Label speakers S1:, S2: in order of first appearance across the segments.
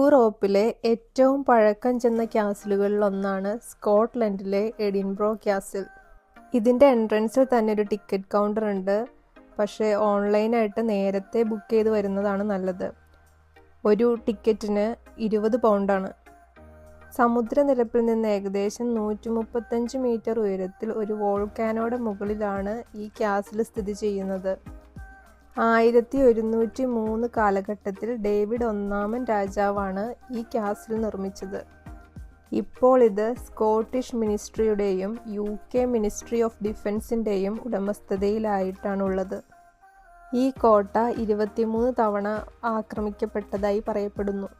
S1: യൂറോപ്പിലെ ഏറ്റവും പഴക്കം ചെന്ന ക്യാസിലുകളിലൊന്നാണ് സ്കോട്ട്ലൻഡിലെ എഡിൻബ്രോ ക്യാസിൽ. ഇതിൻ്റെ എൻട്രൻസിൽ തന്നെ ഒരു ടിക്കറ്റ് കൗണ്ടർ ഉണ്ട്. പക്ഷേ ഓൺലൈനായിട്ട് നേരത്തെ ബുക്ക് ചെയ്ത് വരുന്നതാണ് നല്ലത്. ഒരു ടിക്കറ്റിന് 20 പൗണ്ടാണ്. സമുദ്രനിരപ്പിൽ നിന്ന് ഏകദേശം 135 മീറ്റർ ഉയരത്തിൽ ഒരു വോൾക്കാനോയുടെ മുകളിലാണ് ഈ ക്യാസിൽ സ്ഥിതി ചെയ്യുന്നത്. 1103 കാലഘട്ടത്തിൽ ഡേവിഡ് ഒന്നാമൻ രാജാവാണ് ഈ ക്യാസിൽ നിർമ്മിച്ചത്. ഇപ്പോൾ ഇത് സ്കോട്ടിഷ് മിനിസ്ട്രിയുടെയും UK മിനിസ്ട്രി ഓഫ് ഡിഫൻസിൻ്റെയും ഉടമസ്ഥതയിലായിട്ടാണുള്ളത്. ഈ കോട്ട 23 തവണ ആക്രമിക്കപ്പെട്ടതായി പറയപ്പെടുന്നു.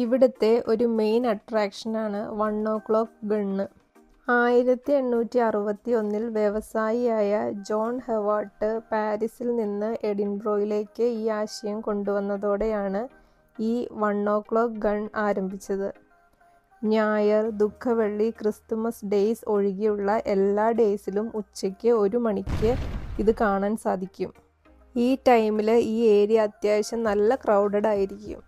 S1: ഇവിടുത്തെ ഒരു മെയിൻ അട്രാക്ഷനാണ് 1 o'clock ഗണ്ണ്. 1861 വ്യവസായിയായ ജോൺ ഹെവാർട്ട് പാരീസിൽ നിന്ന് എഡിൻബ്രോയിലേക്ക് ഈ ആശയം കൊണ്ടുവന്നതോടെയാണ് ഈ 1 o'clock ഗൺ ആരംഭിച്ചത്. ഞായർ, ദുഃഖവെള്ളി, ക്രിസ്തുമസ് ഡേയ്സ് ഒഴികെയുള്ള എല്ലാ ഡേയ്സിലും ഉച്ചയ്ക്ക് 1 മണിക്ക് ഇത് കാണാൻ സാധിക്കും. ഈ ടൈമിൽ ഈ ഏരിയ അത്യാവശ്യം നല്ല ക്രൗഡഡ് ആയിരിക്കും.